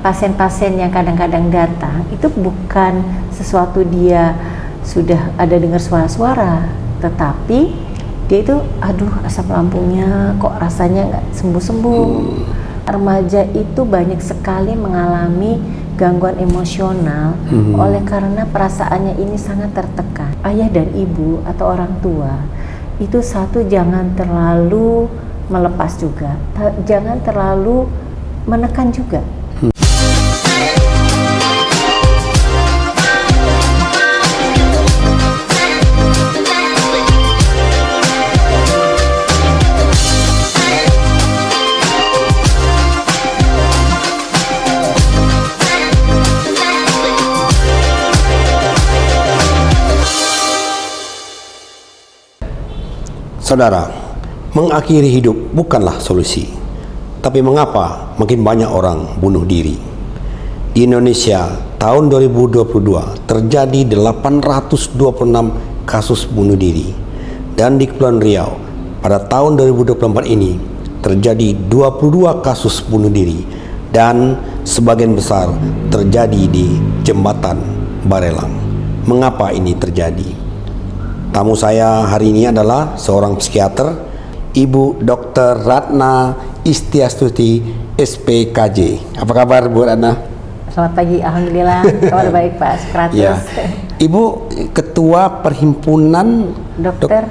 pasien-pasien yang kadang-kadang datang itu bukan sesuatu dia sudah ada dengar suara-suara, tetapi dia itu aduh asam lambungnya kok rasanya nggak sembuh-sembuh. Remaja itu banyak sekali mengalami gangguan emosional oleh karena perasaannya ini sangat tertekan. Ayah dan ibu atau orang tua itu satu, jangan terlalu melepas juga, jangan terlalu menekan juga. Saudara, mengakhiri hidup bukanlah solusi. Tapi mengapa makin banyak orang bunuh diri? Di Indonesia, tahun 2022 terjadi 826 kasus bunuh diri. Dan di Kepulauan Riau, pada tahun 2024 ini terjadi 22 kasus bunuh diri. Dan sebagian besar terjadi di Jembatan Barelang. Mengapa ini terjadi? Tamu saya hari ini adalah seorang psikiater, Ibu Dr. Ratna Istiastuti, SPKJ. Apa kabar Bu Ratna? Selamat pagi, alhamdulillah. Kabar baik Pak Sokrates. Ya. Ibu Ketua Perhimpunan Dokter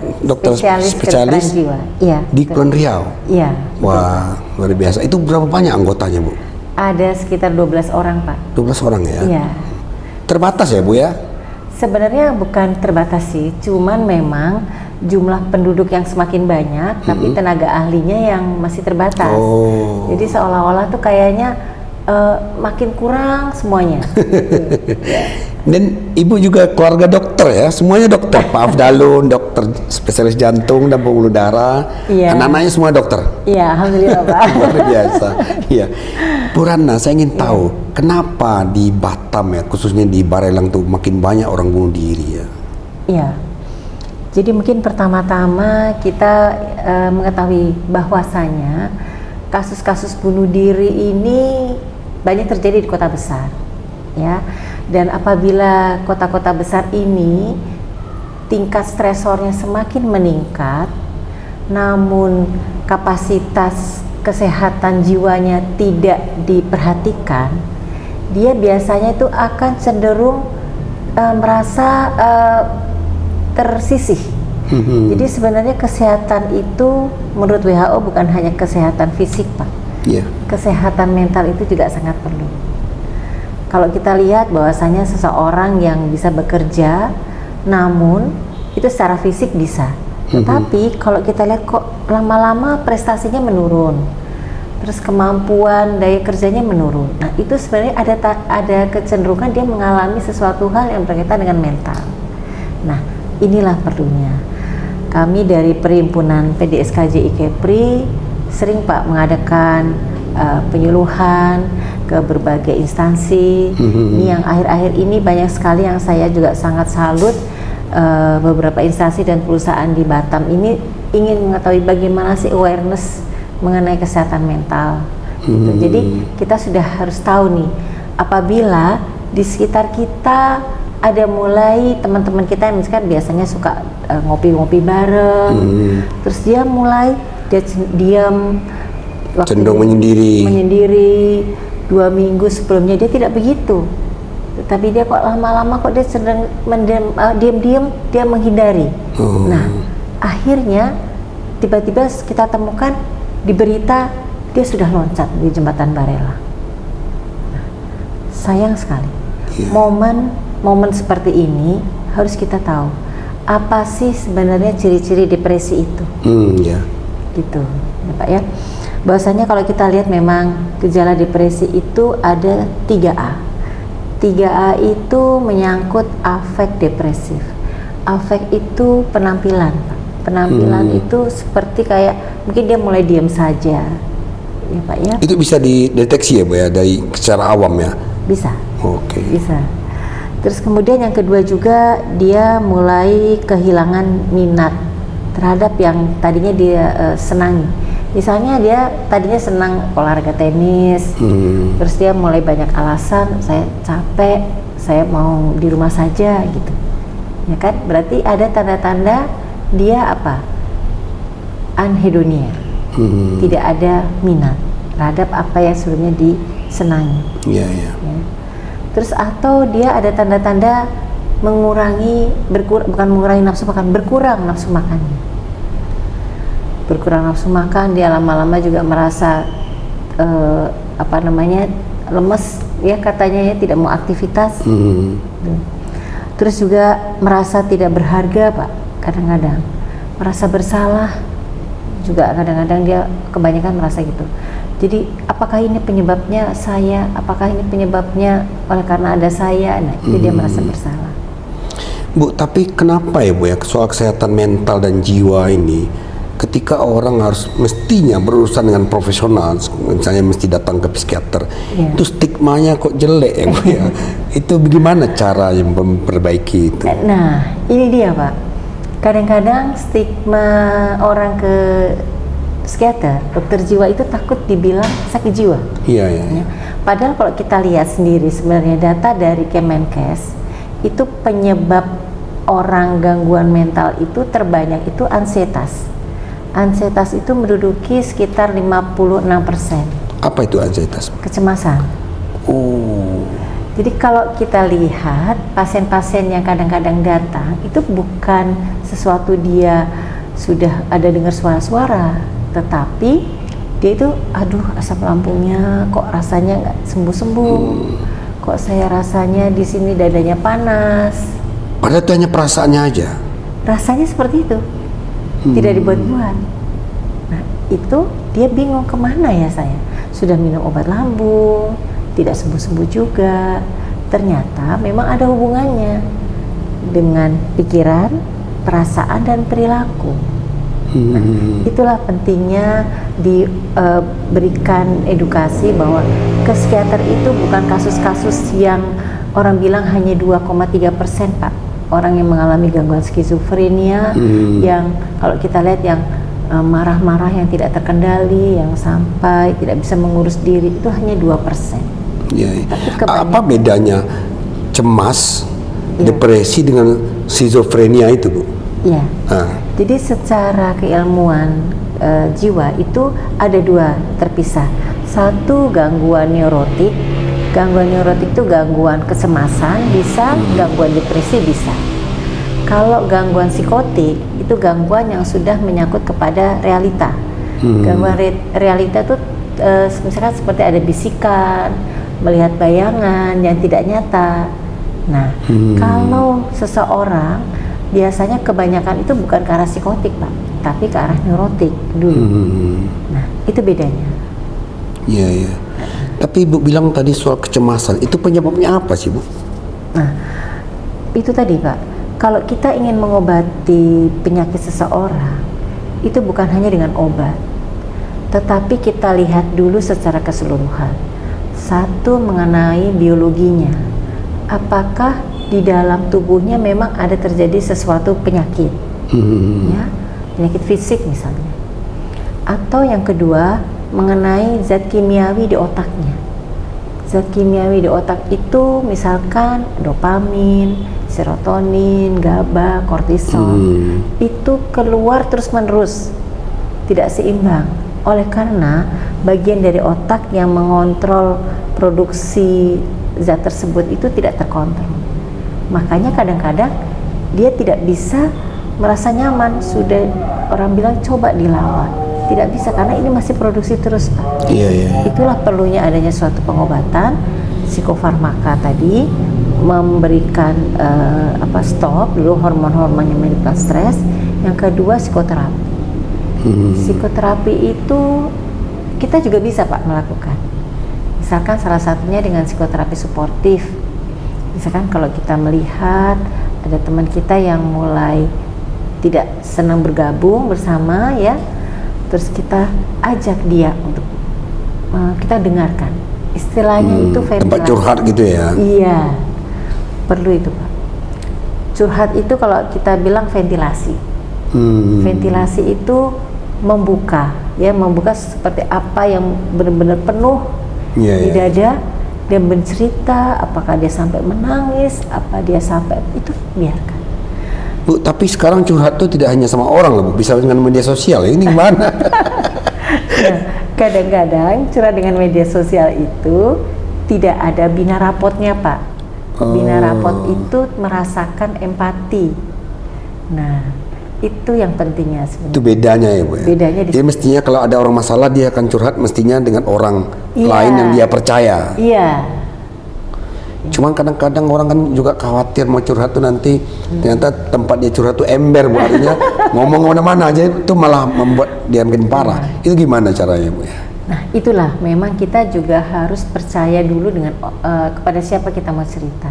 spesialis jiwa. Iya, di Kepulauan Riau. Iya. Wah, luar biasa. Itu berapa banyak anggotanya Bu? Ada sekitar 12 orang Pak. 12 orang ya? Iya. Terbatas ya Bu ya? Sebenarnya bukan terbatas sih, cuman memang jumlah penduduk yang semakin banyak, tapi tenaga ahlinya yang masih terbatas. Oh. Jadi seolah-olah tuh kayaknya makin kurang semuanya. Dan Ibu juga keluarga dokter ya, semuanya dokter. Pak Afdalun, dokter spesialis jantung dan pembuluh darah. Iya. Anak-anaknya semua dokter. Iya, alhamdulillah Pak. Luar biasa. Iya. Bu Ratna, saya ingin tahu kenapa di Batam ya, khususnya di Barelang tuh makin banyak orang bunuh diri ya. Iya. Jadi mungkin pertama-tama kita mengetahui bahwasanya kasus-kasus bunuh diri ini banyak terjadi di kota besar, ya. Dan apabila kota-kota besar ini tingkat stresornya semakin meningkat, namun kapasitas kesehatan jiwanya tidak diperhatikan, dia biasanya itu akan cenderung merasa tersisih. Jadi sebenarnya kesehatan itu menurut WHO bukan hanya kesehatan fisik Pak. Iya. Kesehatan mental itu juga sangat perlu. Kalau kita lihat bahwasanya seseorang yang bisa bekerja, namun itu secara fisik bisa, tetapi kalau kita lihat kok lama-lama prestasinya menurun, terus kemampuan daya kerjanya menurun. Nah itu sebenarnya ada kecenderungan dia mengalami sesuatu hal yang berkaitan dengan mental. Nah inilah perlunya. Kami dari Perhimpunan PDSKJ IKEPRI sering Pak mengadakan penyuluhan ke berbagai instansi. Ini yang akhir-akhir ini banyak sekali yang saya juga sangat salut, beberapa instansi dan perusahaan di Batam ini ingin mengetahui bagaimana sih awareness mengenai kesehatan mental gitu. Jadi kita sudah harus tahu nih, apabila di sekitar kita ada mulai teman-teman kita yang misalkan biasanya suka ngopi-ngopi bareng, terus dia mulai diam, Cenderung menyendiri. 2 minggu sebelumnya dia tidak begitu, tetapi dia kok lama-lama kok dia sedang diam-diam dia menghindari. Nah akhirnya tiba-tiba kita temukan di berita dia sudah loncat di jembatan Barelang. Nah, sayang sekali. Momen seperti ini harus kita tahu apa sih sebenarnya ciri-ciri depresi itu. Gitu ya Pak ya. Bahwasanya kalau kita lihat memang gejala depresi itu ada 3A. 3A itu menyangkut afek depresif. Afek itu penampilan Pak. Penampilan itu seperti kayak mungkin dia mulai diam saja ya Pak ya. Itu bisa dideteksi ya Bu ya, dari secara awam ya? Bisa. Oke. Bisa. Terus kemudian yang kedua juga dia mulai kehilangan minat terhadap yang tadinya dia senangi. Misalnya dia tadinya senang olahraga tenis, terus dia mulai banyak alasan, saya capek, saya mau di rumah saja gitu, ya kan? Berarti ada tanda-tanda dia apa? Anhedonia, tidak ada minat terhadap apa yang sebelumnya disenangi. Ya. Terus atau dia ada tanda-tanda bukan mengurangi nafsu makan, berkurang nafsu makannya. Berkurang nafsu makan, dia lama-lama juga merasa lemes ya katanya, ya tidak mau aktivitas. Terus juga merasa tidak berharga, Pak, kadang-kadang merasa bersalah juga, kadang-kadang dia kebanyakan merasa gitu. Jadi apakah ini penyebabnya saya, apakah ini penyebabnya oleh karena ada saya, nah itu dia merasa bersalah. Bu, tapi kenapa ya Bu ya, soal kesehatan mental dan jiwa ini, ketika orang harus mestinya berurusan dengan profesional, misalnya mesti datang ke psikiater, itu stigmanya kok jelek ya Bu ya. Itu bagaimana cara yang memperbaiki itu? Nah ini dia Pak, kadang-kadang stigma orang ke psikiater, dokter jiwa itu takut dibilang sakit jiwa. Iya. Padahal kalau kita lihat sendiri sebenarnya data dari Kemenkes, itu penyebab orang gangguan mental itu terbanyak itu ansietas. Ansietas itu menduduki sekitar 56%. Apa itu ansietas? Kecemasan. Jadi kalau kita lihat pasien-pasien yang kadang-kadang datang itu bukan sesuatu dia sudah ada dengar suara-suara, tetapi dia itu aduh asam lambungnya kok rasanya nggak sembuh-sembuh, kok saya rasanya di sini dadanya panas. Padahal itu hanya perasaannya aja. Rasanya seperti itu, tidak dibuat-buat. Nah itu dia bingung kemana ya saya. Sudah minum obat lambung, tidak sembuh-sembuh juga. Ternyata memang ada hubungannya dengan pikiran, perasaan dan perilaku. Nah, itulah pentingnya diberikan edukasi bahwa ke psikiater itu bukan kasus-kasus yang orang bilang hanya 2,3% Pak, orang yang mengalami gangguan skizofrenia, yang kalau kita lihat yang marah-marah yang tidak terkendali, yang sampai tidak bisa mengurus diri, itu hanya 2%. Apa bedanya cemas, depresi dengan skizofrenia itu Bu? Ya, jadi secara keilmuan jiwa itu ada dua terpisah. Satu gangguan neurotik. Gangguan neurotik itu gangguan kecemasan, bisa gangguan depresi bisa. Kalau gangguan psikotik itu gangguan yang sudah menyangkut kepada realita. Gangguan realita itu misalkan seperti ada bisikan, melihat bayangan yang tidak nyata. Nah, kalau seseorang biasanya kebanyakan itu bukan ke arah psikotik Pak, tapi ke arah neurotik dulu. Nah, itu bedanya. Iya. Tapi Ibu bilang tadi soal kecemasan, itu penyebabnya apa sih Bu? Nah, itu tadi Pak, kalau kita ingin mengobati penyakit seseorang, itu bukan hanya dengan obat, tetapi kita lihat dulu secara keseluruhan. Satu, mengenai biologinya. Apakah di dalam tubuhnya memang ada terjadi sesuatu penyakit, ya, penyakit fisik misalnya. Atau yang kedua, mengenai zat kimiawi di otaknya. Zat kimiawi di otak itu misalkan dopamin, serotonin, GABA, kortisol, itu keluar terus-menerus, tidak seimbang. Oleh karena bagian dari otak yang mengontrol produksi zat tersebut itu tidak terkontrol. Makanya kadang-kadang dia tidak bisa merasa nyaman, sudah orang bilang coba dilawan, tidak bisa karena ini masih produksi terus Pak. Iya. Itulah perlunya adanya suatu pengobatan psikofarmaka tadi, memberikan stop dulu hormon-hormon yang menyebabkan stres. Yang kedua psikoterapi. Psikoterapi itu kita juga bisa Pak melakukan. Misalkan salah satunya dengan psikoterapi suportif. Misalkan kalau kita melihat ada teman kita yang mulai tidak senang bergabung bersama ya, terus kita ajak dia untuk kita dengarkan. Istilahnya itu ventilasi. Tempat curhat gitu ya? Iya, perlu itu Pak. Curhat itu kalau kita bilang ventilasi. Ventilasi itu membuka seperti apa yang benar-benar penuh di dada, dia bercerita, apakah dia sampai menangis, apa dia sampai, itu biarkan. Bu, tapi sekarang curhat tuh tidak hanya sama orang loh, Bu, bisa dengan media sosial. Ini gimana? Nah, kadang-kadang curhat dengan media sosial itu tidak ada bina rapotnya, Pak. Bina rapot itu merasakan empati. Nah, itu yang pentingnya sebenarnya. Itu bedanya ya, Bu ya? Bedanya Jadi mestinya kalau ada orang masalah dia akan curhat mestinya dengan orang lain yang dia percaya. Iya. Cuman kadang-kadang orang kan juga khawatir mau curhat tuh nanti ternyata tempat dia curhat tuh ember, Bu. Artinya ngomong kemana-mana aja itu malah membuat dia makin parah. Itu gimana caranya, Bu ya? Nah, itulah memang kita juga harus percaya dulu dengan kepada siapa kita mau cerita.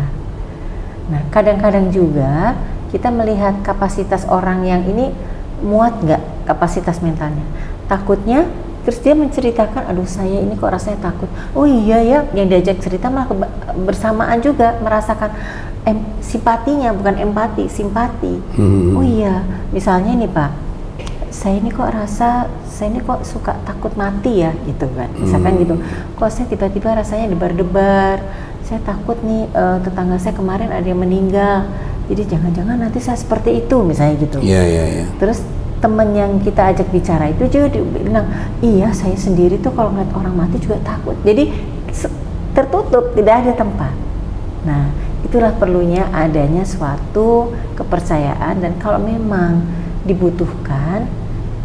Nah, kadang-kadang juga kita melihat kapasitas orang yang ini muat nggak kapasitas mentalnya. Takutnya, terus dia menceritakan, aduh saya ini kok rasanya takut. Oh iya ya, yang diajak cerita malah bersamaan juga merasakan simpatinya, bukan empati, simpati. Oh iya, misalnya nih Pak, saya ini kok suka takut mati ya, gitu kan. Misalkan gitu, kok saya tiba-tiba rasanya debar-debar, saya takut nih tetangga saya kemarin ada yang meninggal. Jadi jangan-jangan nanti saya seperti itu, misalnya gitu. Iya. Terus teman yang kita ajak bicara itu juga bilang, iya saya sendiri tuh kalau ngeliat orang mati juga takut. Jadi tertutup, tidak ada tempat. Nah, itulah perlunya adanya suatu kepercayaan, dan kalau memang dibutuhkan,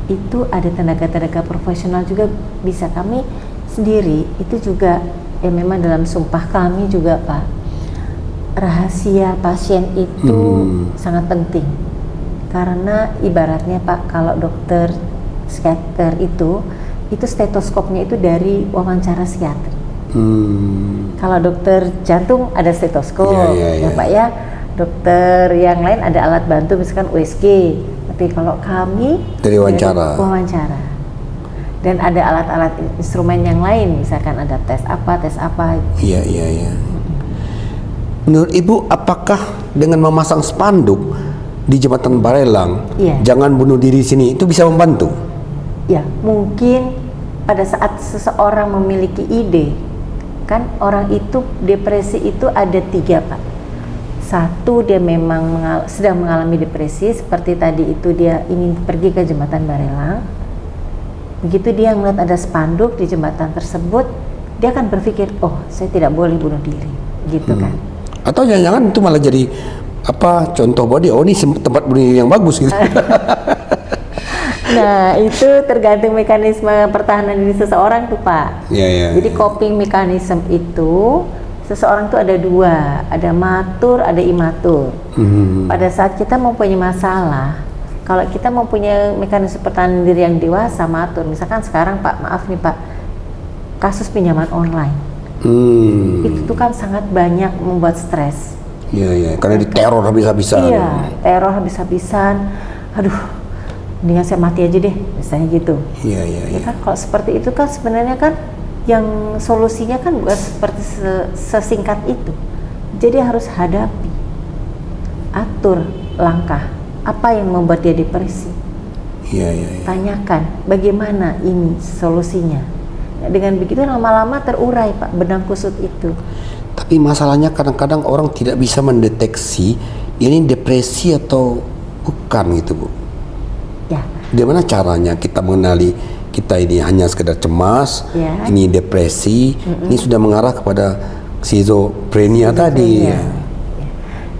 itu ada tenaga-tenaga profesional juga bisa. Kami sendiri itu juga, ya memang dalam sumpah kami juga Pak, rahasia pasien itu sangat penting, karena ibaratnya Pak, kalau dokter psikiater itu stetoskopnya itu dari wawancara psikiater. Kalau dokter jantung ada stetoskop, ya Pak ya. Dokter yang lain ada alat bantu, misalkan USG. Tapi kalau kami dari wawancara. Dan ada alat-alat instrumen yang lain, misalkan ada tes apa. Iya. Menurut Ibu, apakah dengan memasang spanduk di Jembatan Barelang, jangan bunuh diri sini, itu bisa membantu? Ya, mungkin pada saat seseorang memiliki ide, kan orang itu depresi itu ada 3 Pak. Satu, dia memang sedang mengalami depresi, seperti tadi itu dia ingin pergi ke Jembatan Barelang. Begitu dia melihat ada spanduk di jembatan tersebut, dia akan berpikir, oh saya tidak boleh bunuh diri, gitu kan. Atau jangan-jangan itu malah jadi contoh body, oh ini tempat bunuh diri yang bagus gitu. Nah, itu tergantung mekanisme pertahanan diri seseorang tuh Pak. Jadi coping mekanisme itu seseorang tuh ada 2, ada matur, ada imatur. Pada saat kita mempunyai masalah, kalau kita mempunyai mekanisme pertahanan diri yang dewasa, matur, misalkan sekarang Pak, maaf nih Pak, kasus pinjaman online. Itu tuh kan sangat banyak membuat stres. Iya, karena diteror habis-habisan. Iya, teror habis-habisan. Aduh, mendingan saya mati aja deh, misalnya gitu. Iya. Ya kan, kalau seperti itu kan sebenarnya kan yang solusinya kan bukan seperti sesingkat itu. Jadi harus hadapi, atur langkah. Apa yang membuat dia depresi? Iya. Tanyakan bagaimana ini solusinya. Dengan begitu lama-lama terurai Pak, benang kusut itu. Tapi masalahnya kadang-kadang orang tidak bisa mendeteksi ini depresi atau bukan gitu Bu. Ya. Gimana caranya kita mengenali kita ini hanya sekedar cemas, ini depresi, ini sudah mengarah kepada schizophrenia tadi. Ya.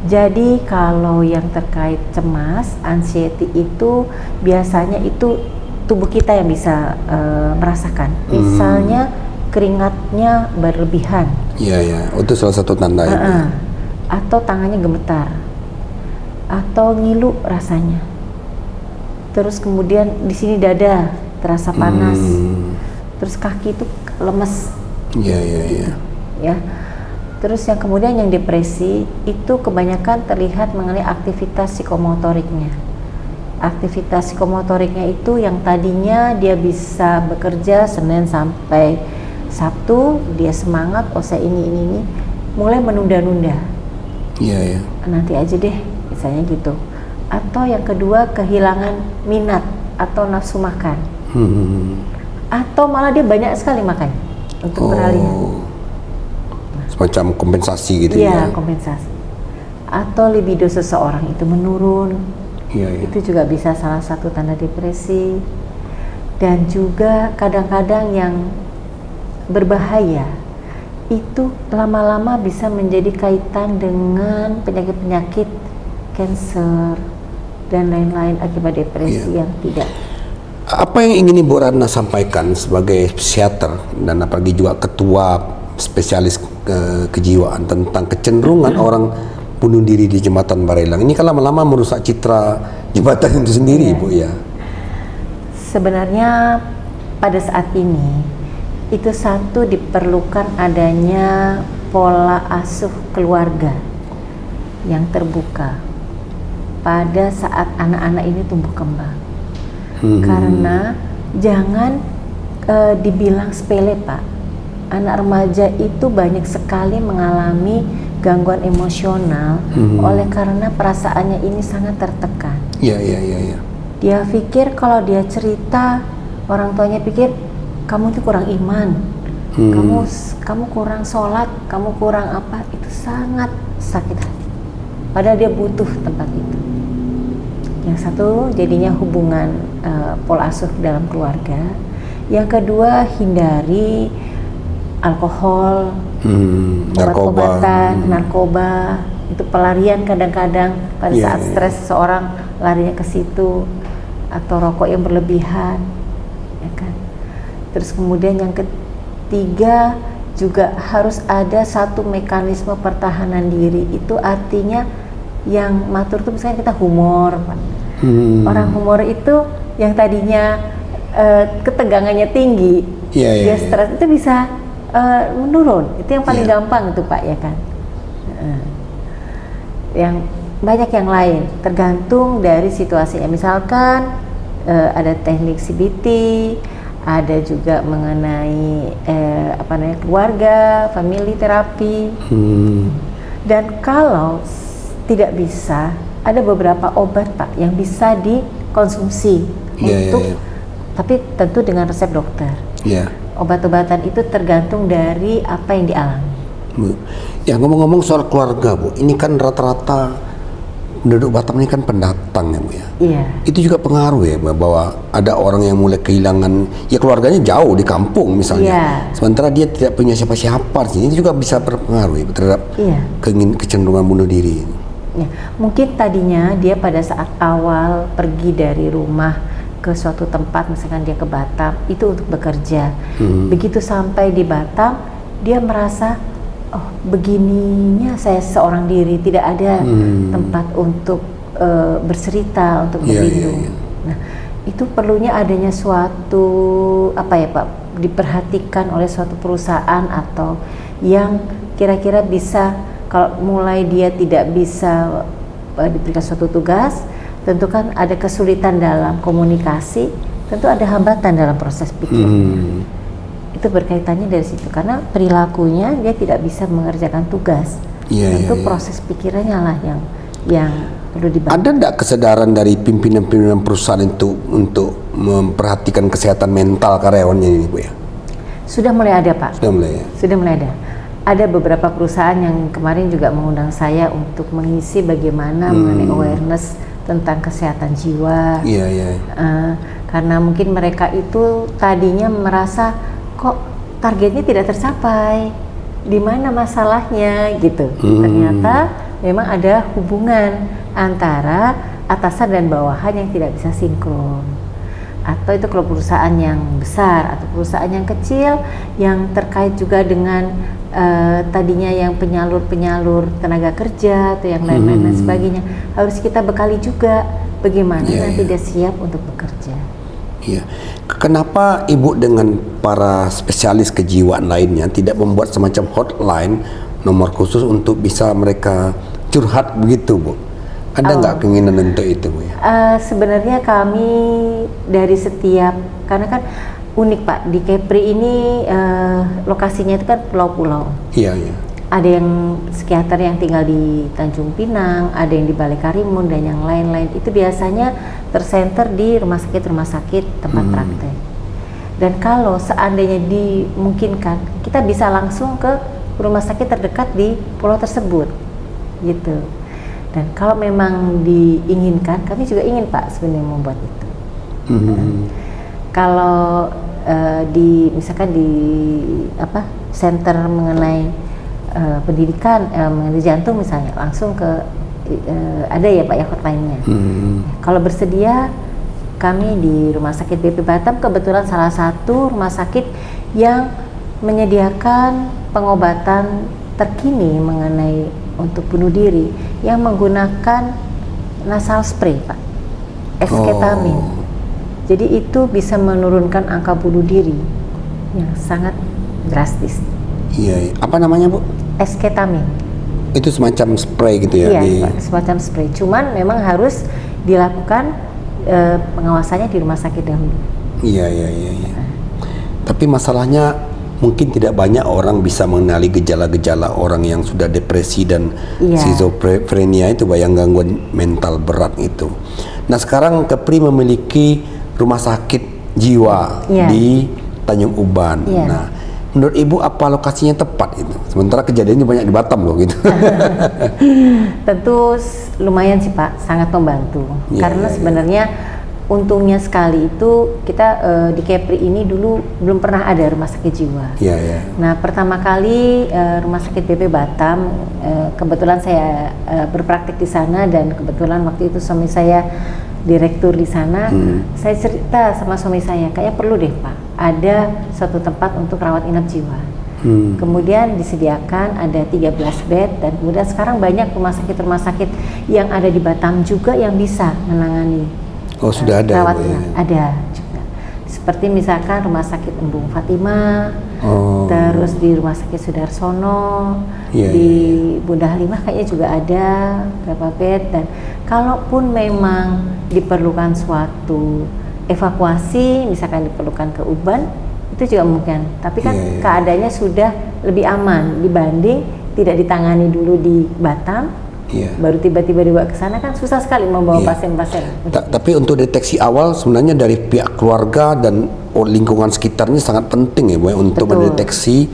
Jadi kalau yang terkait cemas, anxiety itu biasanya itu tubuh kita yang bisa merasakan. Misalnya keringatnya berlebihan. Iya, itu salah satu tanda itu. Atau tangannya gemetar, atau ngilu rasanya. Terus kemudian di sini dada terasa panas. Terus kaki itu lemes. Iya. Ya. Terus yang kemudian yang depresi itu kebanyakan terlihat mengenai aktivitas psikomotoriknya. Aktivitas psikomotoriknya itu yang tadinya dia bisa bekerja Senin sampai Sabtu, dia semangat, oh saya ini, mulai menunda-nunda. Iya. Nanti aja deh, misalnya gitu. Atau yang kedua kehilangan minat atau nafsu makan, Hmm. atau malah dia banyak sekali makan untuk peralihan. Semacam kompensasi gitu Iya, ya. kompensasi. Atau libido seseorang itu menurun, Iya, iya. itu juga bisa salah satu tanda depresi. Dan juga kadang-kadang yang berbahaya itu lama-lama bisa menjadi kaitan dengan penyakit-penyakit kanker dan lain-lain akibat depresi yang tidak. Apa yang ingin Ibu Ratna sampaikan sebagai psikiater dan apalagi juga ketua spesialis kejiwaan tentang kecenderungan orang bunuh diri di jembatan Barelang ini kan lama-lama merusak citra jembatan itu sendiri, Bu ya? Sebenarnya pada saat ini itu satu diperlukan adanya pola asuh keluarga yang terbuka pada saat anak-anak ini tumbuh kembang. Karena jangan dibilang sepele, Pak. Anak remaja itu banyak sekali mengalami gangguan emosional oleh karena perasaannya ini sangat tertekan. Iya, iya, iya, iya. Dia pikir kalau dia cerita, orang tuanya pikir kamu itu kurang iman, kamu kurang sholat, kamu kurang apa, itu sangat sakit hati. Padahal dia butuh tempat itu. Yang satu jadinya hubungan pola asuh dalam keluarga. Yang kedua hindari alkohol, obat-obatan, narkoba. Itu pelarian kadang-kadang pada saat stres seseorang larinya ke situ, atau rokok yang berlebihan, ya kan. Terus kemudian yang ketiga juga harus ada satu mekanisme pertahanan diri. Itu artinya yang matur itu misalnya kita humor, Pak. Orang humor itu yang tadinya ketegangannya tinggi, dia stres itu bisa menurun. Itu yang paling gampang itu, Pak, ya kan. Yang banyak yang lain tergantung dari situasinya. Misalkan ada teknik CBT, ada juga mengenai keluarga, family terapi. Dan kalau tidak bisa, ada beberapa obat, Pak, yang bisa dikonsumsi untuk, tapi tentu dengan resep dokter. Obat-obatan itu tergantung dari apa yang dialami. Ya, ngomong-ngomong soal keluarga, Bu, ini kan rata-rata penduduk Batam ini kan pendatang ya, Bu ya. Iya. Itu juga pengaruh ya, bahwa ada orang yang mulai kehilangan, ya keluarganya jauh di kampung misalnya. Sementara dia tidak punya siapa-siapa, ini juga bisa berpengaruh ya terhadap kecenderungan bunuh diri. Ya, mungkin tadinya dia pada saat awal pergi dari rumah ke suatu tempat, misalkan dia ke Batam, itu untuk bekerja. Begitu sampai di Batam, dia merasa, oh begininya saya seorang diri, tidak ada tempat untuk bercerita, untuk berlindung. Nah, itu perlunya adanya suatu Pak, diperhatikan oleh suatu perusahaan atau yang kira-kira bisa, kalau mulai dia tidak bisa diberikan suatu tugas, tentu kan ada kesulitan dalam komunikasi, tentu ada hambatan dalam proses pikir. Itu berkaitannya dari situ, karena perilakunya dia tidak bisa mengerjakan tugas. Tentu proses pikirannya lah yang perlu dibantu. Ada enggak kesadaran dari pimpinan-pimpinan perusahaan itu untuk memperhatikan kesehatan mental karyawannya ini, Bu ya? Sudah mulai ada, Pak. Sudah mulai ya? Sudah mulai ada. Ada beberapa perusahaan yang kemarin juga mengundang saya untuk mengisi bagaimana mengenai awareness tentang kesehatan jiwa. Karena mungkin mereka itu tadinya merasa kok targetnya tidak tercapai, di mana masalahnya gitu. Ternyata memang ada hubungan antara atasan dan bawahan yang tidak bisa sinkron. Atau itu kalau perusahaan yang besar atau perusahaan yang kecil yang terkait juga dengan tadinya yang penyalur tenaga kerja atau yang lain-lain dan sebagainya, harus kita bekali juga bagaimana nanti dia siap untuk bekerja. Kenapa Ibu dengan para spesialis kejiwaan lainnya tidak membuat semacam hotline, nomor khusus untuk bisa mereka curhat begitu, Bu? Ada nggak keinginan untuk itu, Bu ya? Sebenarnya kami dari setiap, karena kan unik, Pak, di Kepri ini lokasinya itu kan pulau-pulau. ada yang psikiater yang tinggal di Tanjung Pinang, ada yang di Balai Karimun dan yang lain-lain. Itu biasanya tersenter di rumah sakit tempat praktek. Dan kalau seandainya dimungkinkan, kita bisa langsung ke rumah sakit terdekat di pulau tersebut, gitu. Dan kalau memang diinginkan, kami juga ingin Pak sebenarnya membuat itu. Kalau misalkan di center mengenai pendidikan mengenai jantung misalnya, langsung ke ada ya Pak ya hotline-nya. Kalau bersedia, kami di Rumah Sakit BP Batam kebetulan salah satu rumah sakit yang menyediakan pengobatan terkini mengenai untuk bunuh diri yang menggunakan nasal spray Pak, esketamin. Jadi itu bisa menurunkan angka bunuh diri yang sangat drastis. Iya, apa namanya Bu? Esketamin. Itu semacam spray gitu ya? Iya, semacam spray. Cuman memang harus dilakukan pengawasannya di rumah sakit dahulu. Iya. Tapi masalahnya mungkin tidak banyak orang bisa mengenali gejala-gejala orang yang sudah depresi dan skizofrenia itu, bayang gangguan mental berat itu. Nah sekarang Kepri memiliki rumah sakit jiwa di Tanjung Uban. Nah, menurut Ibu apa lokasinya tepat itu? Sementara kejadiannya banyak di Batam loh gitu. Tentu lumayan sih Pak, sangat membantu. Karena sebenarnya untungnya sekali itu kita di Kepri ini dulu belum pernah ada rumah sakit jiwa. Nah pertama kali rumah sakit BP Batam, kebetulan saya berpraktik di sana dan kebetulan waktu itu suami saya direktur di sana. Saya cerita sama suami saya, kayaknya perlu deh Pak, ada suatu tempat untuk rawat inap jiwa. Kemudian disediakan ada 13 bed dan kemudian sekarang banyak rumah sakit yang ada di Batam juga yang bisa menangani. Oh sudah ada. Rawat inap ada juga. Seperti misalkan rumah sakit Embung Fatimah, terus di rumah sakit Sudarsono, di Bunda Halimah kayaknya juga ada beberapa bed. Dan kalaupun memang diperlukan suatu evakuasi, misalkan diperlukan ke Uban, itu juga mungkin. Tapi kan keadaannya sudah lebih aman dibanding tidak ditangani dulu di Batam, baru tiba-tiba dibawa ke sana, kan susah sekali membawa pasien-pasien. Tapi untuk deteksi awal sebenarnya dari pihak keluarga dan lingkungan sekitarnya sangat penting ya Bu ya, untuk mendeteksi,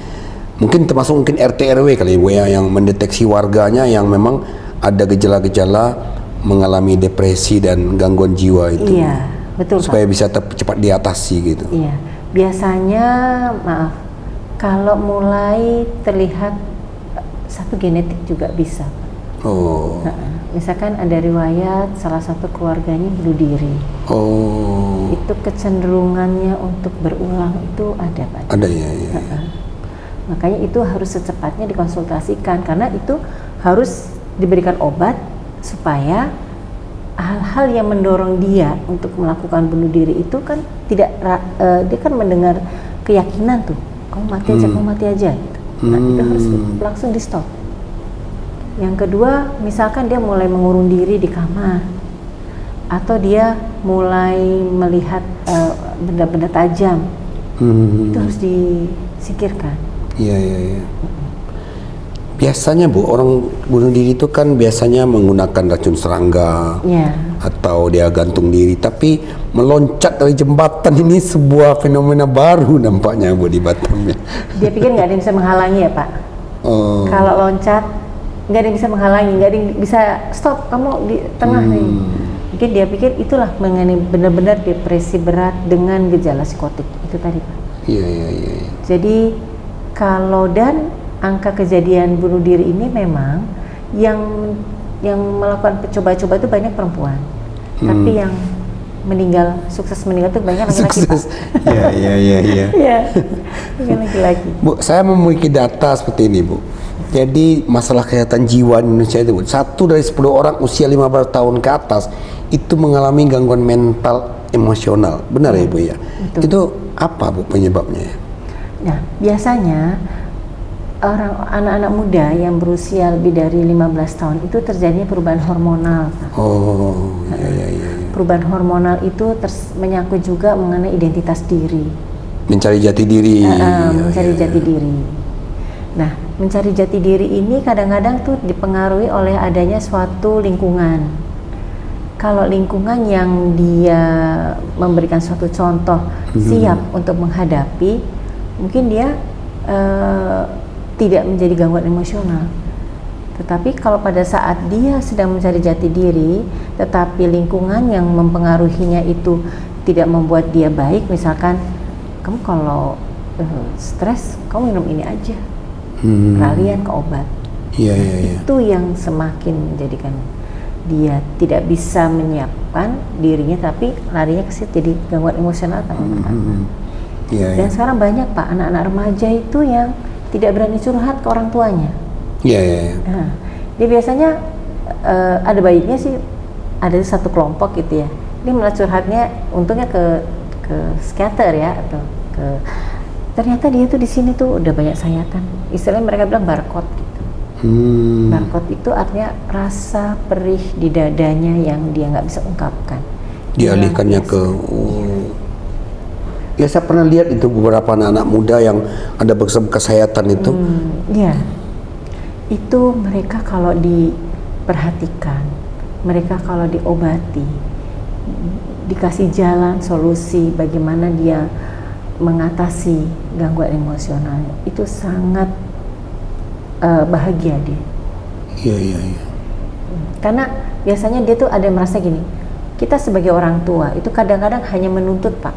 mungkin termasuk mungkin RT RW kali ya Bu ya, yang mendeteksi warganya yang memang ada gejala-gejala mengalami depresi dan gangguan jiwa itu. Iya, betul supaya Pak. bisa cepat diatasi gitu. Iya, biasanya kalau mulai terlihat satu genetik juga bisa Pak. Misalkan ada riwayat salah satu keluarganya bunuh diri. Itu kecenderungannya untuk berulang itu ada Pak. Ada ya. Makanya itu harus secepatnya dikonsultasikan karena itu harus diberikan obat supaya hal-hal yang mendorong dia untuk melakukan bunuh diri itu kan tidak dia kan mendengar keyakinan tuh, kamu mati aja gitu. Nah itu harus langsung di stop. Yang kedua, misalkan dia mulai mengurung diri di kamar, atau dia mulai melihat benda-benda tajam, itu harus disingkirkan. Iya. Biasanya Bu, orang bunuh diri itu kan biasanya menggunakan racun serangga, atau dia gantung diri. Tapi meloncat dari jembatan ini sebuah fenomena baru nampaknya Bu di Batam ya. Dia pikir nggak ada yang bisa menghalangi ya Pak. Kalau loncat nggak ada yang bisa menghalangi, nggak ada yang bisa stop kamu di tengah nih. Mungkin dia pikir itulah mengenai benar-benar depresi berat dengan gejala psikotik itu tadi Pak. Iya. Jadi kalau dan angka kejadian bunuh diri ini memang yang melakukan coba-coba itu banyak perempuan, tapi yang sukses meninggal itu banyak laki-laki Pak. Iya, banyak laki-laki. Bu, saya memiliki data seperti ini Bu. Jadi masalah kesehatan jiwa di Indonesia itu 1 dari 10 orang usia 15 tahun ke atas itu mengalami gangguan mental emosional. Benar ya Bu ya? Betul. Itu apa Bu penyebabnya? Nah, biasanya anak-anak muda yang berusia lebih dari 15 tahun itu terjadinya perubahan hormonal. Iya. Perubahan hormonal itu menyangkut juga mengenai identitas diri. Mencari jati diri. Mencari jati diri. Nah, mencari jati diri ini kadang-kadang tuh dipengaruhi oleh adanya suatu lingkungan. Kalau lingkungan yang dia memberikan suatu contoh siap untuk menghadapi, mungkin dia tidak menjadi gangguan emosional. Tetapi kalau pada saat dia sedang mencari jati diri, tetapi lingkungan yang mempengaruhinya itu tidak membuat dia baik, misalkan kamu kalau stres, kamu minum ini aja, kalian ke obat. Itu yang semakin menjadikan dia tidak bisa menyiapkan dirinya, tapi larinya ke situ, jadi gangguan emosional kan. Dan sekarang banyak Pak anak-anak remaja itu yang tidak berani curhat ke orang tuanya. Nah, dia biasanya ada baiknya sih ada satu kelompok gitu ya. Dia malah curhatnya untungnya ke psikiater ya, atau ternyata dia tuh di sini tuh udah banyak sayatan. Istilahnya mereka bilang barcode gitu. Barcode itu artinya rasa perih di dadanya yang dia nggak bisa ungkapkan. Dialihkannya ke ya saya pernah lihat itu beberapa anak-anak muda yang ada bekas sayatan itu. Itu mereka kalau diperhatikan, mereka kalau diobati, dikasih jalan solusi bagaimana dia mengatasi gangguan emosionalnya, itu sangat bahagia dia. Karena biasanya dia tuh ada yang merasa gini, kita sebagai orang tua itu kadang-kadang hanya menuntut Pak,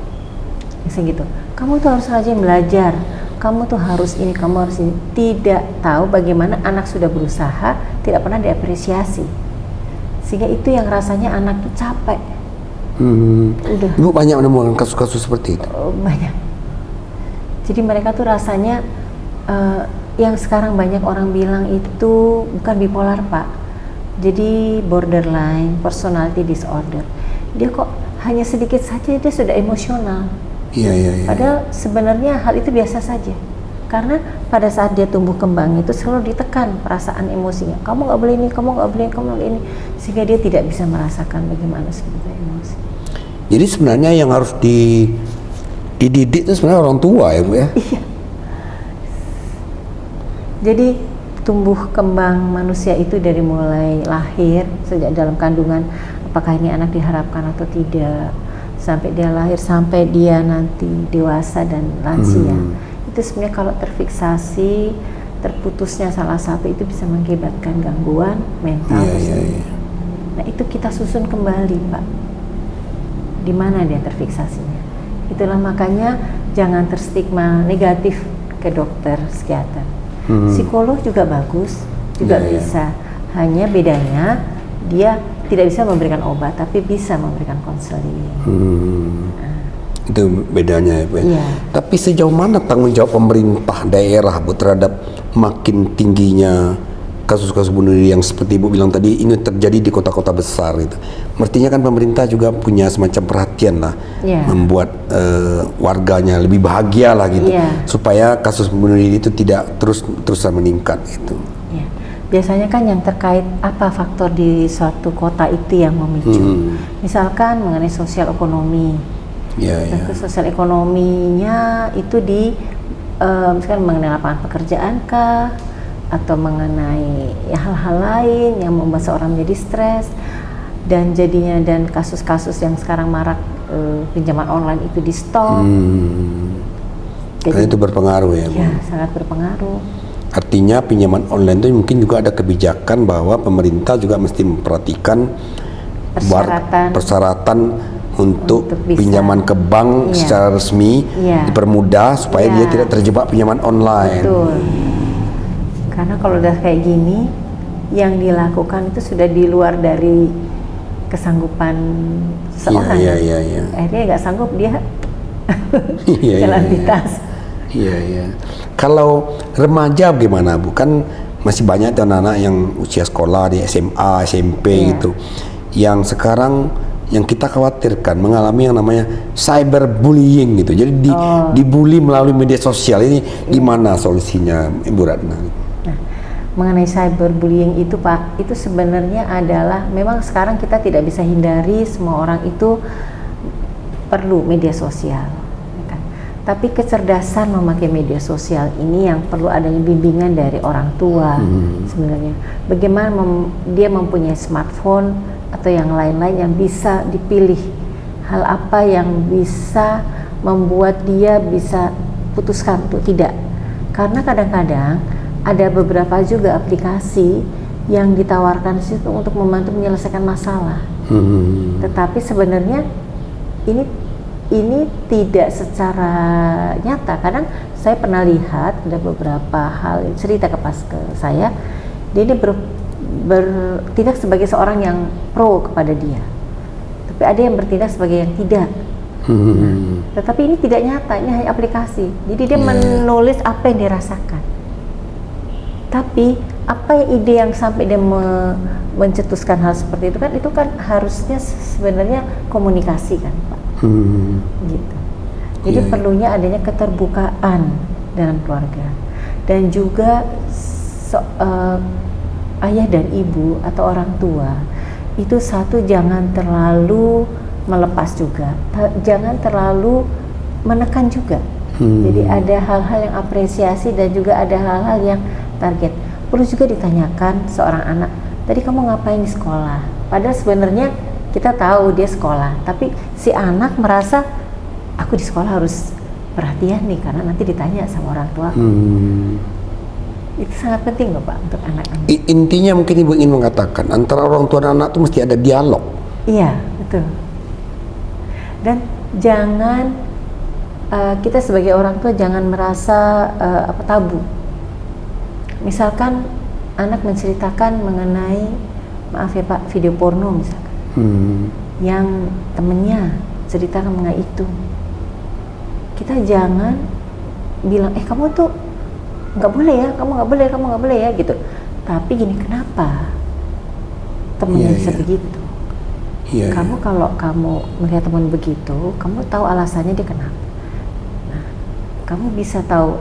misalnya gitu, kamu tuh harus rajin belajar, kamu tuh harus ini, kamu harus ini, tidak tahu bagaimana anak sudah berusaha tidak pernah diapresiasi, sehingga itu yang rasanya anak tuh capek. Udah. Ibu banyak menemukan kasus-kasus seperti itu? Banyak. Jadi mereka tuh rasanya yang sekarang banyak orang bilang itu bukan bipolar Pak, jadi borderline personality disorder. Dia kok hanya sedikit saja dia sudah emosional. Padahal sebenarnya hal itu biasa saja, karena pada saat dia tumbuh kembang itu selalu ditekan perasaan emosinya, kamu nggak boleh ini, kamu nggak boleh, kamu nggak boleh ini, sehingga dia tidak bisa merasakan bagaimana sebetulnya emosi. Jadi sebenarnya yang harus dididik itu sebenarnya orang tua ya Bu ya? Iya. Jadi tumbuh kembang manusia itu dari mulai lahir, sejak dalam kandungan, apakah ini anak diharapkan atau tidak, sampai dia lahir, sampai dia nanti dewasa dan lansia. Itu sebenarnya kalau terfiksasi, terputusnya salah satu itu bisa mengakibatkan gangguan mental. Nah itu kita susun kembali Pak, di mana dia terfiksasinya. Itulah makanya jangan terstigma negatif ke dokter psikiater. Psikolog juga bagus, juga bisa. Hanya bedanya dia tidak bisa memberikan obat, tapi bisa memberikan konseling. Itu bedanya ya Bu. Tapi sejauh mana tanggung jawab pemerintah daerah Bu terhadap makin tingginya kasus-kasus bunuh diri yang seperti Ibu bilang tadi ini terjadi di kota-kota besar itu. Mestinya kan pemerintah juga punya semacam perhatian lah, membuat warganya lebih bahagia lah gitu, supaya kasus bunuh diri itu tidak terus meningkat gitu. Biasanya kan yang terkait apa faktor di suatu kota itu yang memicu. Misalkan mengenai sosial ekonomi. Sosial ekonominya itu di misalkan mengenai lapangan pekerjaan kah, atau mengenai hal-hal lain yang membuat seorang menjadi stres, dan jadinya dan kasus-kasus yang sekarang marak pinjaman online itu di stop. Karena itu berpengaruh ya Bu? Ya, sangat berpengaruh. Artinya pinjaman online itu mungkin juga ada kebijakan bahwa pemerintah juga mesti memperhatikan persyaratan untuk pinjaman ke bank secara resmi, dipermudah supaya dia tidak terjebak pinjaman online. Betul. Karena kalau udah kayak gini, yang dilakukan itu sudah di luar dari kesanggupan seorang. Akhirnya nggak sanggup dia jalan pintas. Kalau remaja gimana Bu? Kan masih banyak anak-anak yang usia sekolah di SMA, SMP gitu, yang sekarang yang kita khawatirkan mengalami yang namanya cyberbullying gitu. Jadi dibully melalui media sosial. Ini gimana solusinya Ibu Ratna? Nah, mengenai cyberbullying itu Pak, itu sebenarnya adalah memang sekarang kita tidak bisa hindari semua orang itu perlu media sosial, ya kan? Tapi kecerdasan memakai media sosial ini yang perlu adanya bimbingan dari orang tua sebenarnya. Bagaimana dia mempunyai smartphone atau yang lain-lain yang bisa dipilih. Hal apa yang bisa membuat dia bisa putuskan untuk tidak. Karena kadang-kadang ada beberapa juga aplikasi yang ditawarkan situ untuk membantu menyelesaikan masalah. Tetapi sebenarnya ini tidak secara nyata. Kadang saya pernah lihat ada beberapa hal cerita ke saya, dia ini bertindak sebagai seorang yang pro kepada dia, tapi ada yang bertindak sebagai yang tidak. Tetapi ini tidak nyata, ini hanya aplikasi. Jadi dia menulis apa yang dia rasakan. Tapi apa yang ide yang sampai dia mencetuskan hal seperti itu kan harusnya sebenarnya komunikasi kan, Pak. Gitu. Jadi perlunya adanya keterbukaan dalam keluarga, dan juga ayah dan ibu atau orang tua itu satu, jangan terlalu melepas juga, jangan terlalu menekan juga. Jadi ada hal-hal yang apresiasi dan juga ada hal-hal yang target. Perlu juga ditanyakan seorang anak, tadi kamu ngapain di sekolah? Padahal sebenarnya kita tahu dia sekolah, tapi si anak merasa aku di sekolah harus perhatian nih karena nanti ditanya sama orang tua. Itu sangat penting loh Pak untuk anak-anak. Intinya mungkin Ibu ingin mengatakan antara orang tua dan anak itu mesti ada dialog. Iya, betul. Dan jangan kita sebagai orang tua jangan merasa tabu. Misalkan anak menceritakan mengenai, maaf ya Pak, video porno misalkan. Yang temennya ceritakan mengenai itu, kita jangan bilang kamu tuh nggak boleh ya, kamu nggak boleh ya gitu. Tapi gini, kenapa temennya bisa begitu? Kamu kalau kamu melihat teman begitu, kamu tahu alasannya dia kenapa. Nah, kamu bisa tahu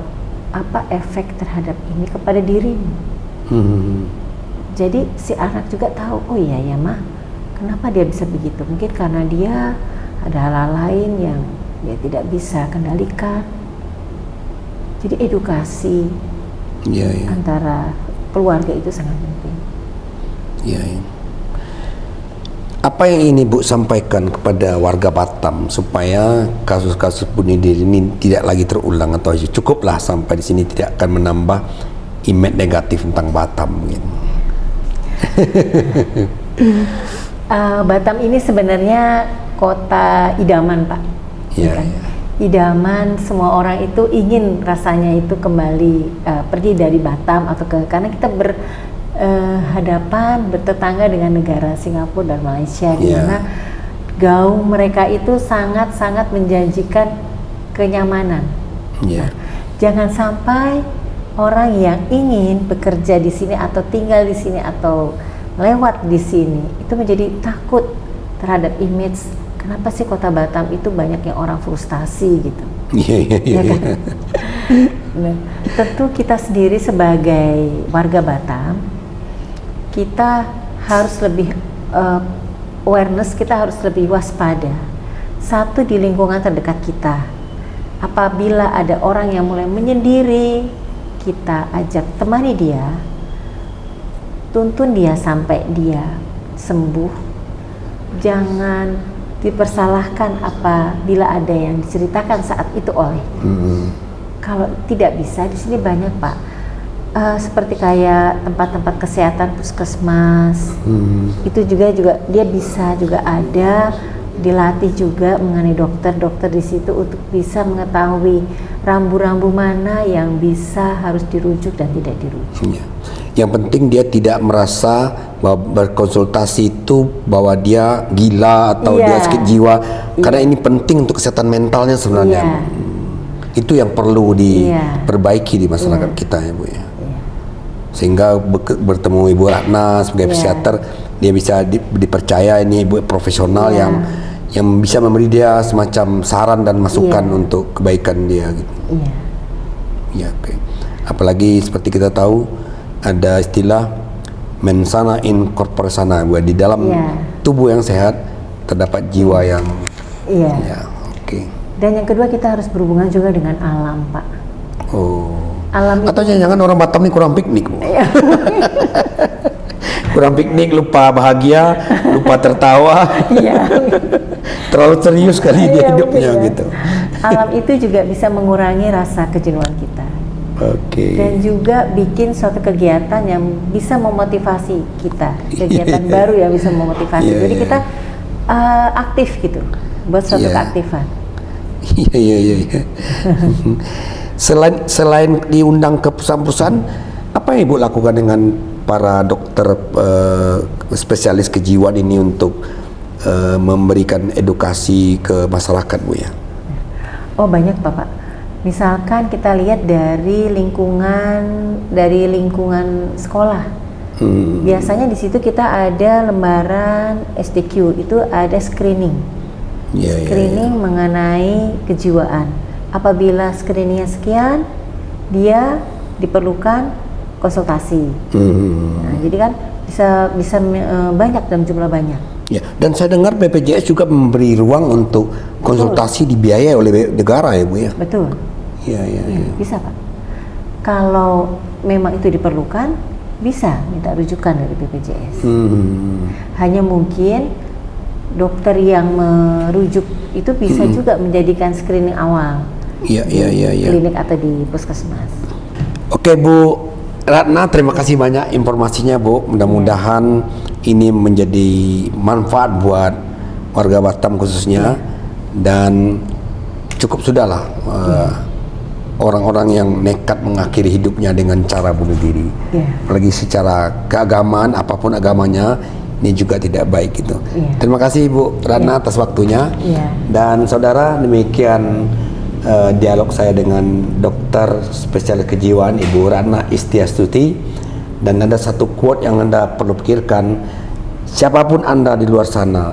apa efek terhadap ini kepada dirimu. Jadi si anak juga tahu, oh iya ya mah, kenapa dia bisa begitu? Mungkin karena dia ada hal-hal lain yang dia tidak bisa kendalikan. Jadi edukasi antara keluarga itu sangat penting. Apa yang ini Bu sampaikan kepada warga Batam supaya kasus-kasus bunuh diri ini tidak lagi terulang, atau cukuplah sampai di sini, tidak akan menambah image negatif tentang Batam gitu? Batam ini sebenarnya kota idaman Pak. Idaman, semua orang itu ingin rasanya itu kembali pergi dari Batam atau karena kita berhadapan bertetangga dengan negara Singapura dan Malaysia, di mana gaung mereka itu sangat-sangat menjanjikan kenyamanan. Nah, jangan sampai orang yang ingin bekerja di sini atau tinggal di sini atau lewat di sini itu menjadi takut terhadap image. Kenapa sih kota Batam itu banyak yang orang frustasi gitu? Ya kan? Nah, tentu kita sendiri sebagai warga Batam, kita harus lebih awareness, kita harus lebih waspada. Satu, di lingkungan terdekat kita. Apabila ada orang yang mulai menyendiri, kita ajak, temani dia, tuntun dia sampai dia sembuh. Jangan dipersalahkan apabila ada yang diceritakan saat itu oleh. Kalau tidak bisa, di sini banyak Pak, seperti kayak tempat-tempat kesehatan, puskesmas, itu juga dia bisa juga ada, dilatih juga mengenai dokter di situ untuk bisa mengetahui rambu-rambu mana yang bisa harus dirujuk dan tidak dirujuk. Yang penting dia tidak merasa bahwa berkonsultasi itu bahwa dia gila atau dia sakit jiwa, karena ini penting untuk kesehatan mentalnya sebenarnya. Itu yang perlu diperbaiki di masyarakat kita ya Bu ya. Sehingga bertemu Ibu Ratna sebagai psikiater, dia bisa dipercaya ini Ibu profesional yang bisa memberi dia semacam saran dan masukan untuk kebaikan dia gitu. Apalagi seperti kita tahu ada istilah mensana in corpore sana, bahwa di dalam tubuh yang sehat terdapat jiwa yang Dan yang kedua kita harus berhubungan juga dengan alam, Pak. Oh. Alam Atau itu jangan orang Batam ini kurang piknik, Bu. Kurang piknik, lupa bahagia, lupa tertawa, iya. terlalu serius kali dia Iya, hidupnya mungkin ya. gitu. Alam itu juga bisa mengurangi rasa kejenuhan kita. Oke. Dan juga bikin suatu kegiatan yang bisa memotivasi kita, kegiatan baru yang bisa memotivasi. Iya, Jadi iya. kita aktif gitu, buat suatu Iya. keaktifan. Iya. Selain diundang ke perusahaan-perusahaan, apa yang Ibu lakukan dengan para dokter spesialis kejiwaan ini untuk memberikan edukasi ke masyarakat, Bu ya? Oh banyak Bapak. Misalkan kita lihat dari lingkungan sekolah. Biasanya di situ kita ada lembaran SDQ, itu ada screening. Iya, Screening mengenai kejiwaan. Apabila screeningnya sekian, dia diperlukan konsultasi. Nah, jadi kan bisa banyak dalam jumlah banyak. Ya, dan saya dengar BPJS juga memberi ruang untuk konsultasi dibiayai oleh negara ya, Bu ya? Betul. Iya. Bisa Pak. Kalau memang itu diperlukan, bisa minta rujukan dari BPJS. Hanya mungkin dokter yang merujuk itu bisa juga menjadikan screening awal. Iya. Klinik atau di puskesmas. Oke, Bu Ratna, terima kasih banyak informasinya, Bu. Mudah-mudahan ini menjadi manfaat buat warga Batam khususnya, dan cukup sudahlah orang-orang yang nekat mengakhiri hidupnya dengan cara bunuh diri. Apalagi secara keagamaan, apapun agamanya, ini juga tidak baik gitu. Terima kasih Bu Ratna atas waktunya. Dan saudara, demikian dialog saya dengan dokter spesialis kejiwaan Ibu Ratna Istiastuti. Dan ada satu quote yang Anda perlu pikirkan, siapapun Anda di luar sana,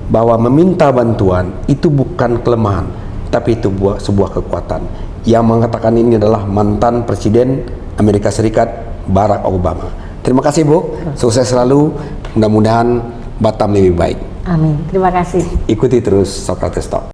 bahwa meminta bantuan itu bukan kelemahan, tapi itu sebuah kekuatan. Yang mengatakan ini adalah mantan Presiden Amerika Serikat Barack Obama. Terima kasih Bu, sukses selalu, mudah-mudahan Batam lebih baik. Amin, terima kasih. Ikuti terus Socrates Talk.